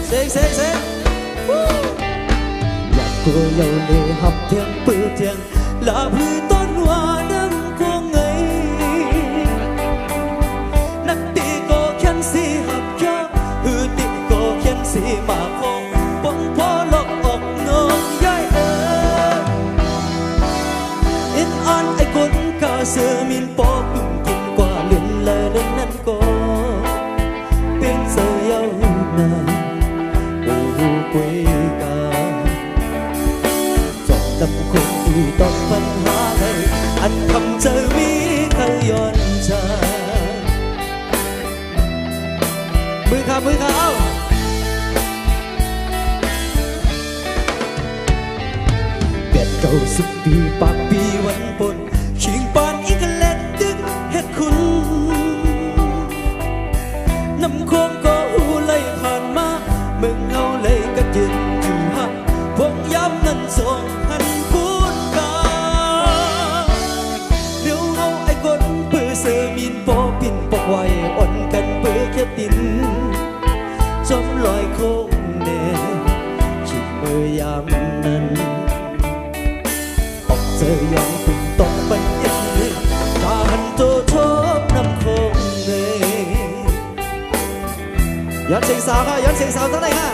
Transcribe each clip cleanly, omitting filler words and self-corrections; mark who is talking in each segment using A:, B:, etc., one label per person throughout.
A: Sẽ Nhạc cô lâu lệ học thiêng bự thiêng là vui tốt hoa đâm cô ngây nắc tì cô khen si học cho hư tì cô khen si mà cô bóng phó lọc ọc nôn dây ơ in an ai cuốn cả sơ min bó cùng kinh qua luyện lời lên năn cô bên giờ yêu nàng quê ca chọn tâm khôn tùy tóc văn hóa này anh thầm chơi mi khơi yon chaมือขาเอาเปียดเก่า10 ปีปากปีวันปนชิงปานอีกเล็ดดึกเฮ็ดคุณน้ำโค้งก็หูไหลผ่านมาเมืองเฮาเลยก็ยืนอยู่หักพวกย้ำนั้นส่งหันพูดกาเดี๋ยวเฮาไอ้คนเปื้อเสือมีนปอปิ่นปอกไว้อ่อนกันเปื้อแค่ตินจมลอยโค้งเน่ชิดมือยามนั้นออกเจอยองปุ่นตกไปยันเลยตาหันโตทบน้ำโค้งเน่ย้อนเสียงสาวค่ะย้อนเสียงสาวตั้งไหนค่ะ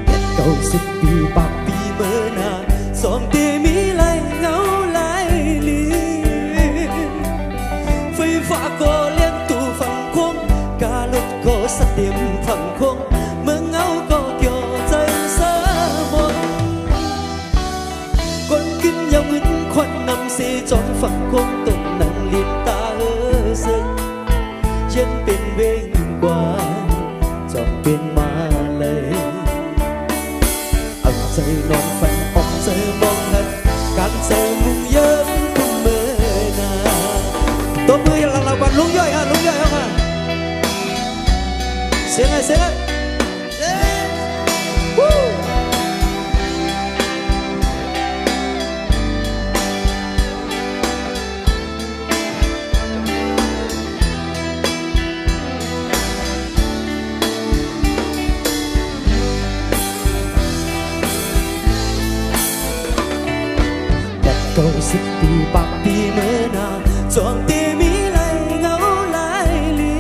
A: เด็ดเก่า10 ปีปากปีเมื่อนาสองตีมีไหลเงาไหลลีไฟฟ้าก็เลี้ยงตู้ฝั่งคงกาลดก็สเตียมฝั่งคงเมื่อเงาก็เกี่ยวใจเสมอคนกินยาวเงินควันนำเสียจนฝั่งคงตกนั่งลินตาซึ่งฉันเป็นเวงกว่าจองเป็นมาเลยเอาใจนอนฝันออกใจมองหันการใจมุ่งเยิ้มคุณเมื่อนาตัวมืออย่างหลังวันลุงย่อยค่ะลุงย่อยเอาค่ะเสียงเลยเสียงเลยเก่า10 ปีปากปีเมื่อนาจองตีมีไหลเงาไหลลี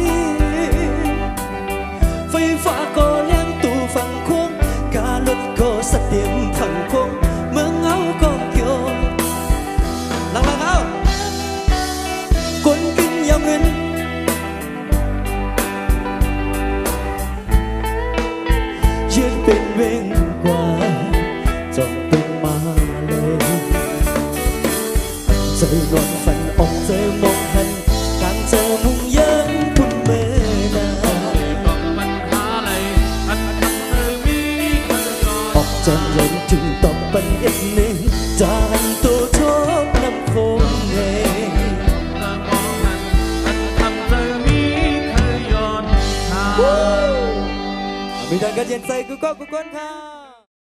A: ไฟฟ้าก็เลี้ยงตู้ฝั่งคงกาลดก็สเตียมฝั่งคงเมื่อเงาก็เกี่ยวหลังเอาคนกินยาวเงินยืนเป็นเวงกว่าจองเป็นมาเจอนอนฝันออกเจอมองหันการเจอมุ่งเยิ้มคุณเมื่อนาออกจนเย็นจึงตอบปันอีกหนึ่งจานตัวทบน้ำโค้งเองมีดังกันเย็นใจกูก็ค่ะ